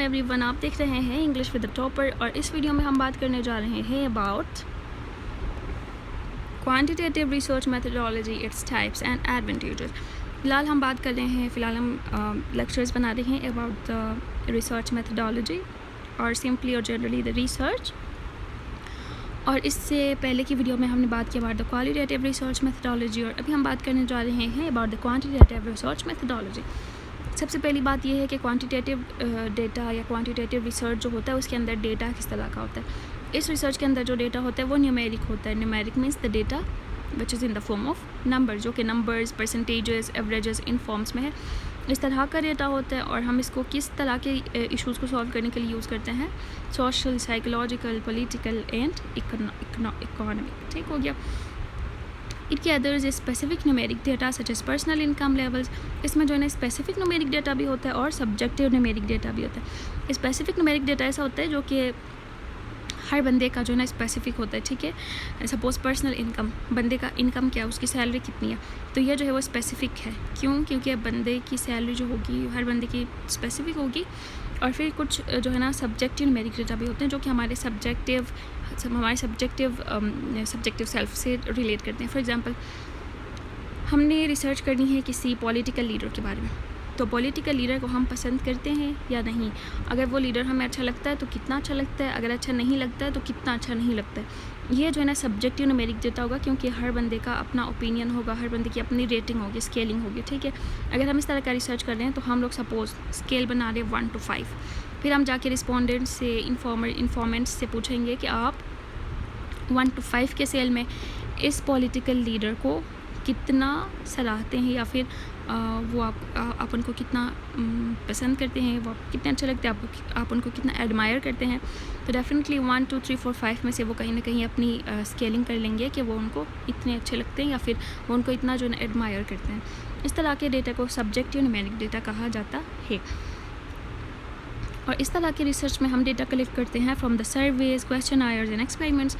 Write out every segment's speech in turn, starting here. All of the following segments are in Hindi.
एवरीवन, आप देख रहे हैं इंग्लिश विद द टॉपर और इस वीडियो में हम बात करने जा रहे हैं about quantitative research methodology, its types and advantages. फ़िलहाल हम बात कर रहे हैं, फ़िलहाल हम लेक्चर्स बना रहे हैं अबाउट द रिसर्च मेथडोलॉजी और सिंपली और जनरली द रिसर्च। और इससे पहले की वीडियो में हमने बात की about the qualitative research methodology और अभी हम बात करने जा रहे हैं about the quantitative research methodology. सबसे पहली बात यह है कि क्वांटिटेटिव डेटा या क्वांटिटेटिव रिसर्च जो होता है उसके अंदर डेटा किस तरह का होता है। इस रिसर्च के अंदर जो डेटा होता है वो न्यूमेरिक होता है। Numeric means the data which is in the form of number, जो कि नंबर्स, परसेंटेजेस, एवरेजेस इन फॉर्म्स में है। इस तरह का डेटा होता है और हम इसको किस तरह के इश्यूज़ को सॉल्व करने के लिए यूज़ करते हैं, social, psychological, political and economic. ठीक हो गया। इट के others specific numeric data such as personal income levels. इसमें जो है ना स्पेसिफिक न्यूमेरिक डेटा भी होता है और सब्जेक्टिव न्यूमेरिक डेटा भी होता है। स्पेसिफिक न्यूमेरिक डेटा ऐसा होता है जो कि हर बंदे का जो है ना स्पेसिफिक होता है। ठीक है, सपोज़ पर्सनल इनकम, बंदे का इनकम क्या है, उसकी सैलरी कितनी है, तो ये जो है वो स्पेसिफिक है। क्यों? क्योंकि बंदे की सैलरी जो होगी हर बंदे की स्पेसिफिक होगी। और फिर कुछ जो है ना सब्जेक्टिव न्यूमेरिक डेटा भी होते हैं जो कि हमारे सब्जेक्टिव सेल्फ से रिलेट करते हैं। फॉर एग्जांपल, हमने रिसर्च करनी है किसी पॉलिटिकल लीडर के बारे में, तो पॉलिटिकल लीडर को हम पसंद करते हैं या नहीं, अगर वो लीडर हमें अच्छा लगता है तो कितना अच्छा लगता है, अगर अच्छा नहीं लगता है तो कितना अच्छा नहीं लगता है। ये जो है ना सब्जेक्टिव न्यूमेरिक डेटा होगा, क्योंकि हर बंदे का अपना ओपिनियन होगा, हर बंदे की अपनी रेटिंग होगी, स्केलिंग होगी। ठीक है, अगर हम इस तरह का रिसर्च कर रहे हैं तो हम लोग सपोज़ स्केल बना रहे हैं 1 to 5, फिर हम जाके रिस्पोंडेंट से, इन्फॉर्मेंट्स से पूछेंगे कि आप 1 to 5 के स्केल में इस पॉलिटिकल लीडर को कितना सराहते हैं, या फिर वो आप उनको कितना पसंद करते हैं, वो आपको कितने अच्छे लगते हैं, आप उनको कितना एडमायर करते हैं। तो डेफिनेटली 1 2 3 4 5 में से वो कहीं ना कहीं अपनी स्केलिंग कर लेंगे कि वो उनको इतने अच्छे लगते हैं या फिर वो उनको इतना जो है एडमायर करते हैं। इस तरह के डेटा को सब्जेक्टिव न्यूमेरिक डेटा कहा जाता है। और इस तरह के रिसर्च में हम डेटा कलेक्ट करते हैं from the surveys, questionnaires and experiments.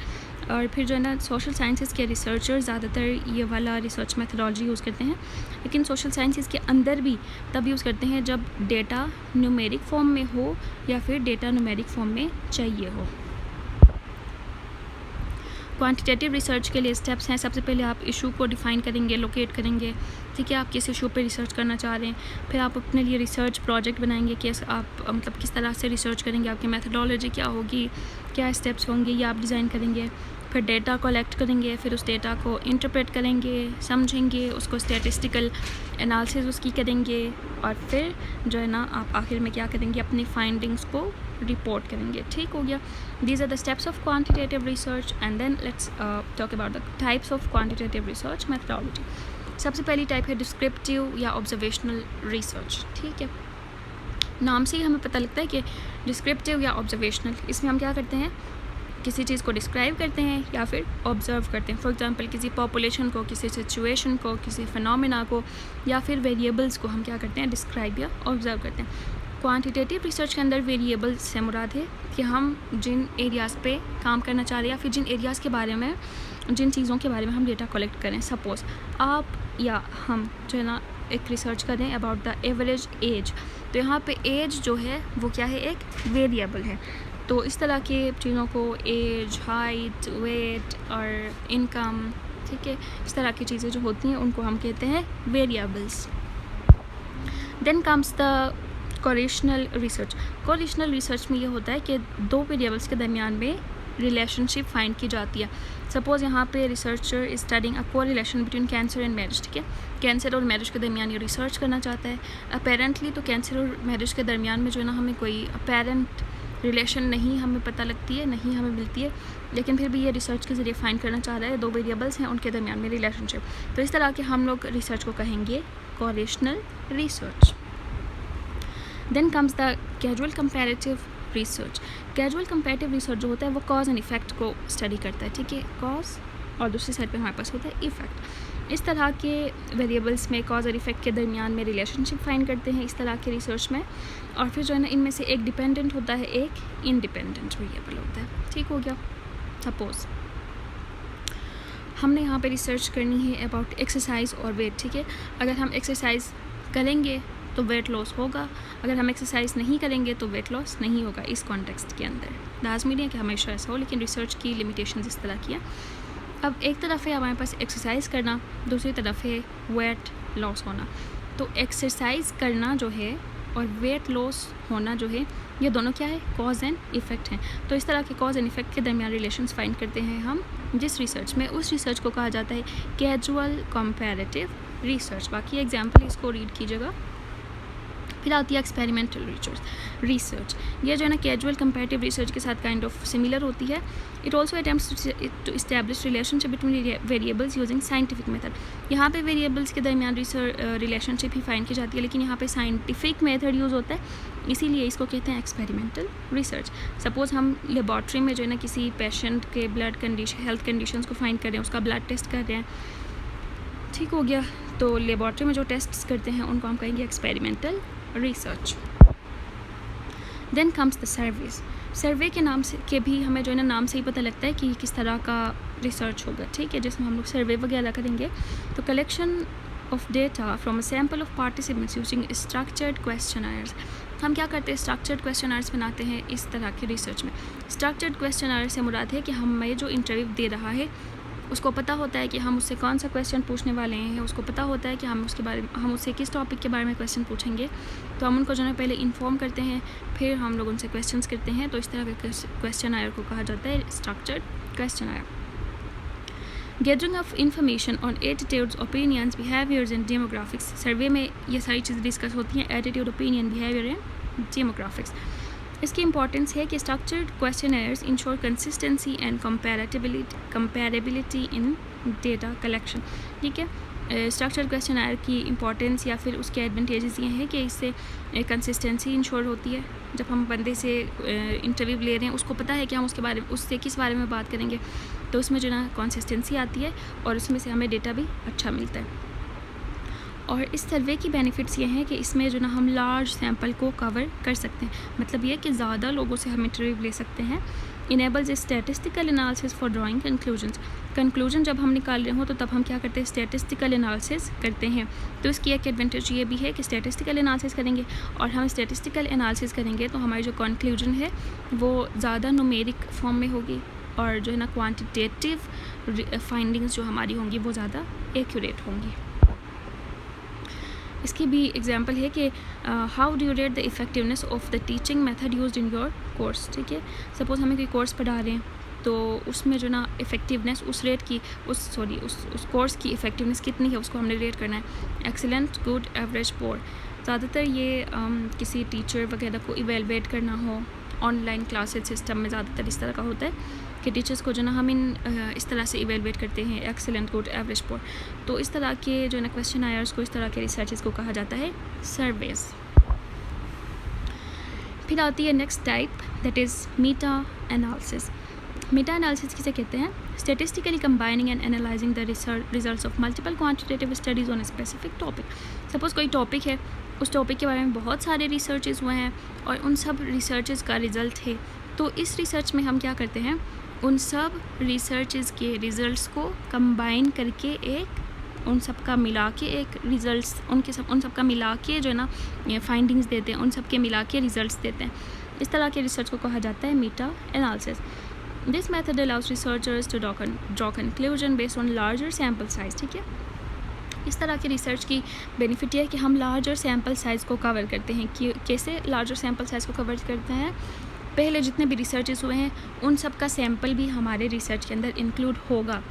और फिर जो है ना सोशल साइंसेस के रिसर्चर ज़्यादातर ये वाला रिसर्च मेथडोलॉजी यूज़ करते हैं, लेकिन सोशल साइंसेस के अंदर भी तब यूज़ करते हैं जब डेटा न्यूमेरिक फॉर्म में हो या फिर डेटा न्यूमेरिक फॉर्म में चाहिए हो। क्वांटिटेटिव रिसर्च के लिए स्टेप्स हैं। सबसे पहले आप इशू को डिफ़ाइन करेंगे, लोकेट करेंगे। ठीक है, आप किस इशू पे रिसर्च करना चाह रहे हैं। फिर आप अपने लिए रिसर्च प्रोजेक्ट बनाएंगे कि आप मतलब किस तरह से रिसर्च करेंगे, आपकी मेथडोलॉजी क्या होगी, क्या स्टेप्स होंगे, ये आप डिज़ाइन करेंगे। फिर डेटा कलेक्ट करेंगे, फिर उस डेटा को इंटरप्रेट करेंगे, समझेंगे, उसको स्टैटिस्टिकल एनालिसिस उसकी करेंगे और फिर जो है ना आप आखिर में क्या करेंगे, अपनी फाइंडिंग्स को रिपोर्ट करेंगे। ठीक हो गया। These are the steps of quantitative research and then let's talk about the types of quantitative research methodology. सबसे पहली टाइप है डिस्क्रिप्टिव या ऑब्जर्वेशनल रिसर्च। ठीक है, नाम से ही हमें पता लगता है कि डिस्क्रिप्टिव या ऑब्जर्वेशनल, इसमें हम क्या करते हैं, किसी चीज़ को डिस्क्राइब करते हैं या फिर ऑब्ज़र्व करते हैं। फॉर एग्जांपल, किसी पॉपुलेशन को, किसी सिचुएशन को, किसी फिनोमेना को या फिर वेरिएबल्स को हम क्या करते हैं, डिस्क्राइब या ऑब्ज़र्व करते हैं। क्वांटिटेटिव रिसर्च के अंदर वेरिएबल्स से मुराद है कि हम जिन एरियाज़ पे काम करना चाह रहे हैं या फिर जिन एरियाज़ के बारे में, जिन चीज़ों के बारे में हम डेटा कलेक्ट करें। सपोज़ आप या हम जो है ना एक रिसर्च करें अबाउट द एवरेज एज, तो यहाँ पे एज जो है वो क्या है, एक वेरिएबल है। तो इस तरह के चीज़ों को एज, हाइट, वेट और इनकम, ठीक है, इस तरह की चीज़ें जो होती हैं उनको हम कहते हैं variables. Then comes the correlational research. Correlational research में ये होता है कि दो वेरिएबल्स के दरमियान में रिलेशनशिप फाइंड की जाती है। सपोज़ यहाँ पे researcher is studying a correlation between cancer and marriage. ठीक है, कैंसर और मैरिज के दरमियान ये रिसर्च करना चाहता है। अपेरेंटली तो कैंसर और मैरिज के दरमियान में जो है ना हमें कोई अपेरेंट रिलेशन नहीं हमें पता लगती है, नहीं हमें मिलती है, लेकिन फिर भी ये रिसर्च के ज़रिए फाइंड करना चाह रहा है, दो वेरिएबल्स हैं उनके दरमियान में रिलेशनशिप। तो इस तरह के हम लोग रिसर्च को कहेंगे correlational research. Then comes the casual comparative research. Casual comparative research जो होता है वो कॉज एंड इफेक्ट को स्टडी करता है। ठीक है, कॉज और दूसरी साइड पे हमारे पास होता है इफेक्ट। इस तरह के वेरिएबल्स में कॉज और इफेक्ट के दरमियान में रिलेशनशिप फाइंड करते हैं इस तरह के रिसर्च में। और फिर जो है ना इनमें से एक डिपेंडेंट होता है, एक इंडिपेंडेंट वेरिएबल होता है। ठीक हो गया। सपोज़ हमने यहाँ पे रिसर्च करनी है अबाउट एक्सरसाइज और वेट। ठीक है, अगर हम एक्सरसाइज करेंगे तो वेट लॉस होगा, अगर हम एक्सरसाइज नहीं करेंगे तो वेट लॉस नहीं होगा इस कॉन्टेक्स्ट के अंदर। लाजमी नहीं है कि हमेशा ऐसा हो, लेकिन रिसर्च की लिमिटेशन इस तरह की है। अब एक तरफ है हमारे पास एक्सरसाइज करना, दूसरी तरफ है वेट लॉस होना। तो एक्सरसाइज करना जो है और वेट लॉस होना जो है, ये दोनों क्या है, कॉज एंड इफ़ेक्ट हैं। तो इस तरह के कॉज एंड इफ़ेक्ट के दरमियान रिलेशंस फाइंड करते हैं हम जिस रिसर्च में, उस रिसर्च को कहा जाता है कैजुअल कंपैरेटिव रिसर्च। बाकी एग्जाम्पल इसको रीड कीजिएगा। फिर आती है एक्सपेरिमेंटल रिसर्च। ये जो है ना कैजुअल कंपैरेटिव रिसर्च के साथ काइंड ऑफ सिमिलर होती है। It also attempts to establish relationship between variables using scientific method. यहाँ पे वेरिएबल्स के दरमियान रिलेशनशिप ही फाइंड की जाती है, लेकिन यहाँ पे साइंटिफिक मेथड यूज़ होता है, इसीलिए इसको कहते हैं एक्सपेरिमेंटल रिसर्च। सपोज़ हम लेबॉर्ट्री में जो है ना किसी पेशेंट के ब्लड कंडीशन, हेल्थ कंडीशंस को फाइंड कर रहे हैं, उसका ब्लड टेस्ट कर रहे हैं, ठीक हो गया, तो लेबॉर्ट्री में जो टेस्ट करते हैं उनको हम कहेंगे experimental research. Then comes the surveys. Survey के नाम से के भी हमें जो है ना नाम से ही पता लगता है कि किस तरह का रिसर्च होगा, ठीक है, जिसमें हम लोग सर्वे वगैरह करेंगे। तो collection of data from a sample of participants using structured questioners. हम क्या करते हैं, स्ट्रक्चर्ड क्वेश्चनर्स बनाते हैं इस तरह के रिसर्च में। स्ट्रक्चर्ड क्वेश्चनर से मुराद है कि हमें जो इंटरव्यू दे रहा है उसको पता होता है कि हम उससे कौन सा क्वेश्चन पूछने वाले हैं, उसको पता होता है कि हम उससे किस टॉपिक के बारे में क्वेश्चन पूछेंगे। तो हम उनको जो है पहले इन्फॉर्म करते हैं, फिर हम लोग उनसे क्वेश्चंस करते हैं। तो इस तरह के क्वेश्चन आयर को कहा जाता है structured questionnaire. Gathering of information on attitudes, opinions, behaviours and demographics. Survey में ये सारी चीज़ें डिस्कस होती हैं, attitude, opinion, behaviour and demographics. इसकी इंपॉर्टेंस है कि structured questionnaires ensure consistency and comparability in data collection, ठीक है। स्ट्रक्चर्ड क्वेश्चनर की इंपॉर्टेंस या फिर उसके एडवांटेजेस ये हैं कि इससे कंसिस्टेंसी इंश्योर होती है। जब हम बंदे से इंटरव्यू ले रहे हैं, उसको पता है कि हम उससे किस बारे में बात करेंगे, तो उसमें जो ना कंसिस्टेंसी आती है और उसमें से हमें डेटा भी अच्छा मिलता है। और इस सर्वे की बेनिफिट्स ये हैं कि इसमें जो ना हम लार्ज सैम्पल को कवर कर सकते हैं, मतलब ये कि ज़्यादा लोगों से हम इंटरव्यू ले सकते हैं। Enables statistical analysis for drawing conclusion जब हम निकाल रहे हो तो तब हम क्या करते हैं, स्टैटिस्टिकल एनालिसिस करते हैं। तो इसकी एक एडवांटेज ये भी है कि स्टैटिस्टिकल एनालिसिस करेंगे, और हम स्टैटिस्टिकल एनालिसिस करेंगे तो हमारी जो कंक्लूजन है वो ज़्यादा न्यूमेरिक फॉर्म में होगी, और जो है ना क्वान्टिटेटिव फाइंडिंग्स जो हमारी होंगी वो ज़्यादा एक्यूरेट होंगी। इसकी भी एग्जांपल है कि how do you rate the effectiveness of the teaching method used in your course, ठीक है। सपोज़ हमें कोई कोर्स पढ़ा रहे हैं, तो उसमें जो ना इफ़ेक्टिवनेस उस कोर्स की इफ़ेक्टिवनेस कितनी है उसको हमने रेट करना है। एक्सीलेंट, गुड, एवरेज, पोर। ज़्यादातर ये किसी टीचर वगैरह को इवेलुएट करना हो, ऑनलाइन क्लासेस सिस्टम में ज़्यादातर इस तरह का होता है कि टीचर्स को जो ना हम इस तरह से इवेलुएट करते हैं, एक्सीलेंट, गुड, एवरेज, पोर। तो इस तरह के जो ना क्वेश्चन आयर्स को, इस तरह के रिसर्चेस को कहा जाता है सर्वेज। फिर आती है next type, that is Meta analysis. Meta analysis किसे कहते हैं, statistically combining and analysing the results of multiple quantitative studies on a specific topic. Suppose कोई टॉपिक है, उस टॉपिक के बारे में बहुत सारे रिसर्चेस हुए हैं और उन सब रिसर्चेस का रिज़ल्ट है, तो इस रिसर्च में हम क्या करते हैं, उन सब रिसर्चेस के रिज़ल्ट्स को कंबाइन करके उन सब का मिला के एक रिज़ल्ट्स उन सब का मिला के जो है ना फाइंडिंग्स देते हैं, उन सब के मिला के रिज़ल्ट्स देते हैं। इस तरह के रिसर्च को कहा जाता है meta analysis. This method allows researchers to draw conclusion based on larger sample size, ठीक है। इस तरह के रिसर्च की बेनिफिट ये है कि हम लार्जर सैम्पल साइज़ को कवर करते हैं। कि कैसे लार्जर सैम्पल साइज़ को कवर करते हैं, पहले जितने भी रिसर्चेस हुए हैं उन सब का सैम्पल भी हमारे रिसर्च के अंदर इंक्लूड होगा,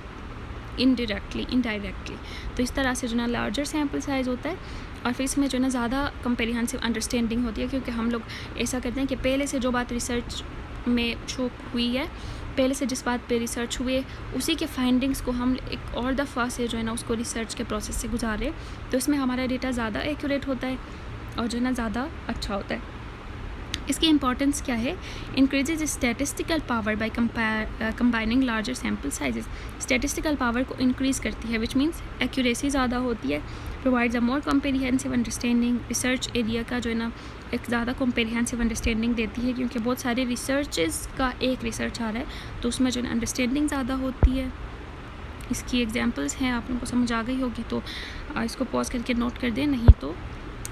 इनडायरेक्टली। तो इस तरह से जो ना लार्जर सैम्पल साइज़ होता है, और फिर इसमें जो ना ज़्यादा कम्प्रिहेंसिव अंडरस्टैंडिंग होती है, क्योंकि हम लोग ऐसा करते हैं कि पहले से जो बात रिसर्च में शो हुई है, पहले से जिस बात पे रिसर्च हुए उसी के फाइंडिंग्स को हम एक और दफ़ा से जो है ना उसको रिसर्च के प्रोसेस से गुजारे, तो इसमें हमारा डेटा ज़्यादा एक्यूरेट होता है और जो है ना ज़्यादा अच्छा होता है। इसकी इंपॉर्टेंस क्या है, increases statistical power by combining larger sample sizes. Statistical power को इंक्रीज़ करती है, विच मीन्स एक्यूरेसी ज़्यादा होती है। Provides a more comprehensive understanding, research area का जो है ना एक ज़्यादा कॉम्प्रिहेंसिव अंडरस्टैंडिंग देती है, क्योंकि बहुत सारे रिसर्चेस का एक रिसर्च आ रहा है, तो उसमें जो है अंडरस्टैंडिंग ज़्यादा होती है। इसकी एग्जांपल्स हैं, आप लोगों को समझ आ गई होगी, तो इसको पॉज करके नोट कर दें, नहीं तो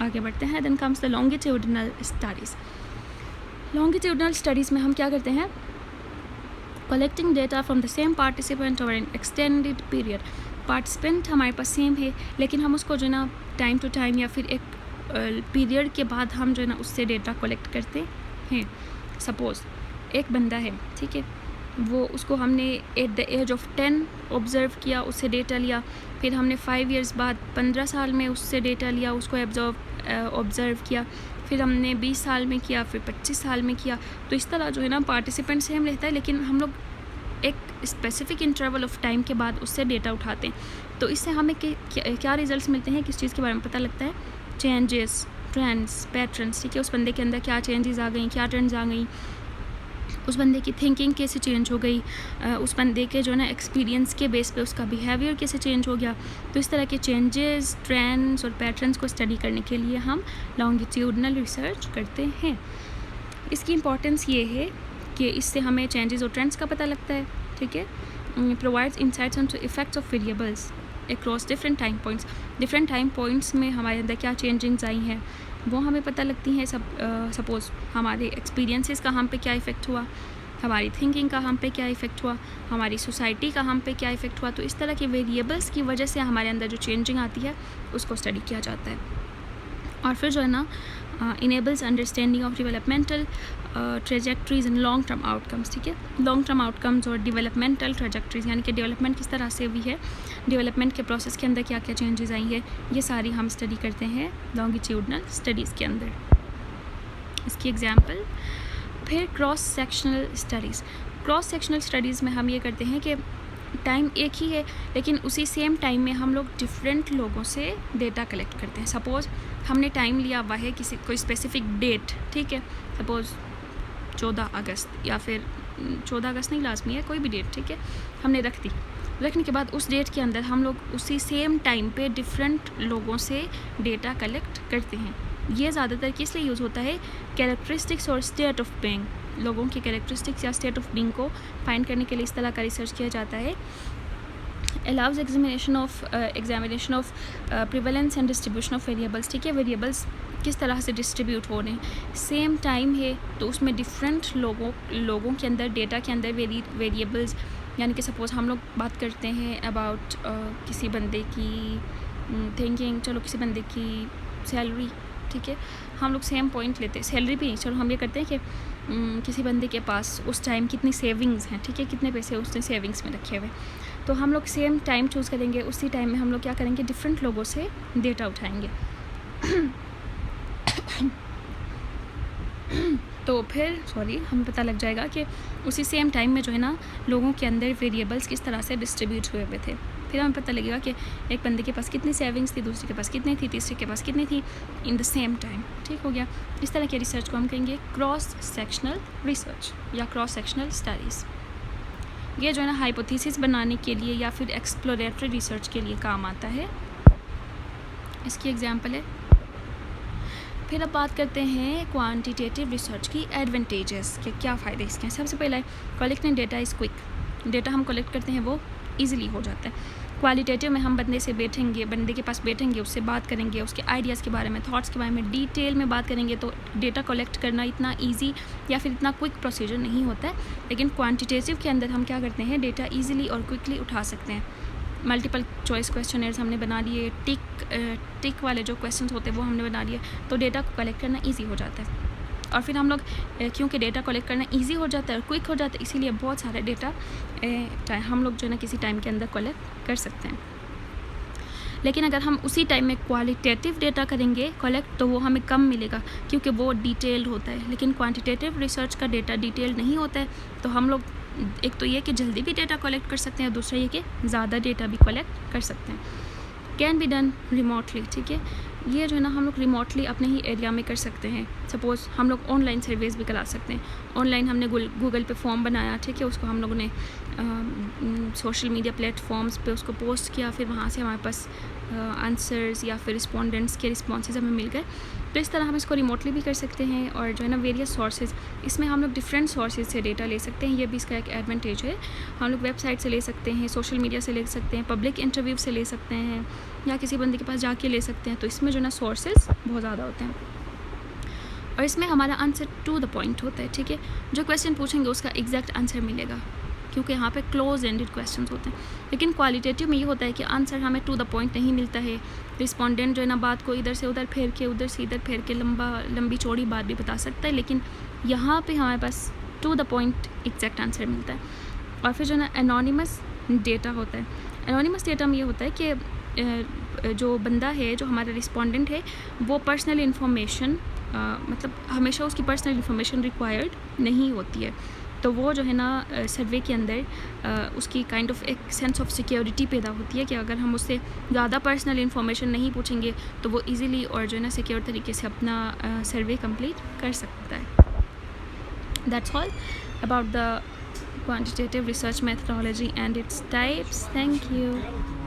आगे बढ़ते हैं। Then comes the longitudinal studies. Longitudinal studies में हम क्या करते हैं, collecting data from the same participant over an extended period. Participant हमारे पास सेम है, लेकिन हम उसको जो है ना टाइम टू टाइम या फिर एक पीरियड के बाद हम जो है ना उससे डेटा कलेक्ट करते हैं। सपोज़ एक बंदा है, ठीक है, वो उसको हमने at the age of 10 observe किया, उससे डेटा लिया, फिर हमने 5 इयर्स बाद 15 साल में उससे डेटा लिया, उसको ऑब्ज़र्व किया, फिर हमने 20 साल में किया, फिर 25 साल में किया। तो इस तरह जो है ना पार्टिसिपेंट सेम रहता है, लेकिन हम लोग एक स्पेसिफिक इंटरवल ऑफ टाइम के बाद उससे डेटा उठाते हैं। तो इससे हमें क्या रिजल्ट्स मिलते हैं, किस चीज़ के बारे में पता लगता है, चेंजेस, ट्रेंड्स, पैटर्न्स, ठीक है, उस बंदे के अंदर क्या चेंजेस आ गई, क्या ट्रेंड्स आ गई, उस बंदे की थिंकिंग कैसे चेंज हो गई, उस बंदे के जो ना एक्सपीरियंस के बेस पे उसका बिहेवियर कैसे चेंज हो गया। तो इस तरह के चेंजेस, ट्रेंड्स और पैटर्न्स को स्टडी करने के लिए हम लॉन्गिट्यूडनल रिसर्च करते हैं। इसकी इम्पॉर्टेंस ये है कि इससे हमें चेंजेस और ट्रेंड्स का पता लगता है, ठीक है। Provides insights on effects of variables across different time points. Different time points में हमारे अंदर क्या चेंजिंग्स आई हैं वो हमें पता लगती हैं। सपोज़ हमारे एक्सपीरियंसेस का हम पे क्या इफ़ेक्ट हुआ, हमारी थिंकिंग का हम पे क्या इफ़ेक्ट हुआ, हमारी सोसाइटी का हम पे क्या इफ़ेक्ट हुआ। तो इस तरह के वेरिएबल्स की वजह से हमारे अंदर जो चेंजिंग आती है उसको स्टडी किया जाता है। और फिर जो है ना enables understanding of developmental trajectories and long term outcomes, ठीक है। लॉन्ग टर्म आउटकम्स और डेवलपमेंटल ट्रेजेक्ट्रीज यानी कि डेवलपमेंट किस तरह से हुई है, डेवलपमेंट के प्रोसेस के अंदर क्या क्या चेंजेस आई है, ये सारी हम स्टडी करते हैं लॉन्गिट्यूडनल स्टडीज़ के अंदर। इसकी एग्जांपल फिर cross sectional studies. Cross sectional studies में हम ये करते हैं कि टाइम एक ही है, लेकिन उसी सेम टाइम में हम लोग डिफरेंट लोगों से डेटा कलेक्ट करते हैं। सपोज़ हमने टाइम लिया हुआ है किसी कोई स्पेसिफिक डेट, ठीक है, सपोज़ 14 अगस्त या फिर 14 अगस्त नहीं लाजमी है, कोई भी डेट, ठीक है, हमने रख दी। रखने के बाद उस डेट के अंदर हम लोग उसी सेम टाइम पे डिफरेंट लोगों से डेटा कलेक्ट करते हैं। ये ज़्यादातर किस लिए यूज़ होता है, कैरेक्टरिस्टिक्स और स्टेट ऑफ बीइंग, लोगों की कैरेक्टरिस्टिक्स या स्टेट ऑफ बीइंग को फाइंड करने के लिए इस तरह का रिसर्च किया जाता है। Allows examination of prevalence and distribution of variables, ठीक है, वेरिएबल्स किस तरह से डिस्ट्रीब्यूट हो रहे हैं, सेम टाइम है तो उसमें डिफरेंट लोगों के अंदर डेटा के अंदर वेरिएबल्स, यानी कि सपोज़ हम लोग बात करते हैं अबाउट किसी बंदे की थिंकिंग, चलो किसी बंदे की सैलरी, ठीक है, हम लोग सेम पॉइंट लेते हैं, सैलरी भी नहीं, चलो हम ये करते हैं कि किसी बंदे के पास उस टाइम कितनी सेविंग्स हैं, ठीक है, कितने पैसे उसने सेविंग्स में रखे हुए, तो हम लोग सेम टाइम चूज़ करेंगे, उसी टाइम में हम लोग क्या करेंगे, डिफरेंट लोगों से डेटा उठाएंगे। तो फिर हमें पता लग जाएगा कि उसी सेम टाइम में जो है ना लोगों के अंदर वेरिएबल्स किस तरह से डिस्ट्रीब्यूट हुए हुए थे। फिर हमें पता लगेगा कि एक बंदे के पास कितनी सेविंग्स थी, दूसरे के पास कितनी थी, तीसरे के पास कितनी थी इन द सेम टाइम, ठीक हो गया। इस तरह के रिसर्च को हम कहेंगे क्रॉस सेक्शनल रिसर्च या क्रॉस सेक्शनल स्टडीज़। ये जो है ना हाइपोथेसिस बनाने के लिए या फिर एक्सप्लोरेटरी रिसर्च के लिए काम आता है। इसकी एग्जांपल है। फिर अब बात करते हैं क्वांटिटेटिव रिसर्च की एडवांटेजेस के, क्या फ़ायदे इसके हैं। सबसे पहला है collecting data is quick, data हम कलेक्ट करते हैं वो ईजिली हो जाता है। क्वालिटेटिव में हम बंदे के पास बैठेंगे, उससे बात करेंगे, उसके आइडियाज़ के बारे में, थॉट्स के बारे में डिटेल में बात करेंगे, तो डेटा कलेक्ट करना इतना ईजी या फिर इतना क्विक प्रोसीजर नहीं होता है। लेकिन क्वांटिटेटिव के अंदर हम क्या करते हैं, डेटा ईजिली और क्विकली उठा सकते हैं। मल्टीपल चॉइस क्वेश्चनर्स हमने बना लिए, टिक वाले जो क्वेश्चंस होते हैं वो हमने बना लिए, तो डेटा को कलेक्ट करना ईजी हो जाता है। और फिर हम लोग क्योंकि डेटा कलेक्ट करना ईजी हो जाता है और क्विक हो जाता है, इसीलिए बहुत सारा डेटा हम लोग जो है ना किसी टाइम के अंदर कलेक्ट कर सकते हैं। लेकिन अगर हम उसी टाइम में क्वालिटेटिव डेटा करेंगे कलेक्ट, तो वो हमें कम मिलेगा क्योंकि वो डिटेल्ड होता है। लेकिन क्वांटिटेटिव रिसर्च का डेटा डिटेल्ड नहीं होता है, तो हम लोग एक तो ये कि जल्दी भी डेटा कलेक्ट कर सकते हैं, और दूसरा ये कि ज़्यादा डेटा भी कलेक्ट कर सकते हैं। कैन बी डन रिमोटली, ठीक है, ये जो है ना हम लोग रिमोटली अपने ही एरिया में कर सकते हैं। सपोज़ हम लोग ऑनलाइन सर्विस भी करा सकते हैं। ऑनलाइन हमने गूगल पे फॉर्म बनाया, ठीक है, उसको हम लोगों ने सोशल मीडिया प्लेटफॉर्म्स पे उसको पोस्ट किया, फिर वहाँ से हमारे पास आंसर्स या फिर रिस्पोंडेंट्स के रिस्पॉन्सेज हमें मिल गए। तो इस तरह हम इसको रिमोटली भी कर सकते हैं और जो है ना वेरियस सोर्सेज, इसमें हम लोग डिफरेंट सोर्सेज से डेटा ले सकते हैं, ये भी इसका एक एडवांटेज है। हम लोग वेबसाइट से ले सकते हैं, सोशल मीडिया से ले सकते हैं, पब्लिक इंटरव्यू से ले सकते हैं, या किसी बंदे के पास जाके ले सकते हैं। तो इसमें जो ना सोर्सेज बहुत ज़्यादा होते हैं और इसमें हमारा आंसर टू द पॉइंट होता है, ठीक है। जो क्वेश्चन पूछेंगे उसका एग्जैक्ट आंसर मिलेगा, क्योंकि यहाँ पे क्लोज एंडेड क्वेश्चंस होते हैं। लेकिन क्वालिटेटिव में ये होता है कि आंसर हमें टू द पॉइंट नहीं मिलता है। रिस्पोंडेंट जो है ना बात को इधर से उधर फेर के, उधर से इधर फेर के लंबी चौड़ी बात भी बता सकता है, लेकिन यहाँ पे हमारे पास to the point exact answer मिलता है। और फिर जो है ना एनोनिमस डेटा होता है। एनोनिमस डेटा में ये होता है कि जो बंदा है, जो हमारा रिस्पोंडेंट है, वो पर्सनल इन्फॉर्मेशन मतलब हमेशा उसकी पर्सनल इन्फॉर्मेशन रिक्वायर्ड नहीं होती है। तो वो जो है ना सर्वे के अंदर उसकी काइंड ऑफ एक सेंस ऑफ सिक्योरिटी पैदा होती है कि अगर हम उससे ज़्यादा पर्सनल इन्फॉर्मेशन नहीं पूछेंगे तो वो इजीली और जो है ना सिक्योर तरीके से अपना सर्वे कंप्लीट कर सकता है। That's all about the quantitative research methodology and its types. Thank you.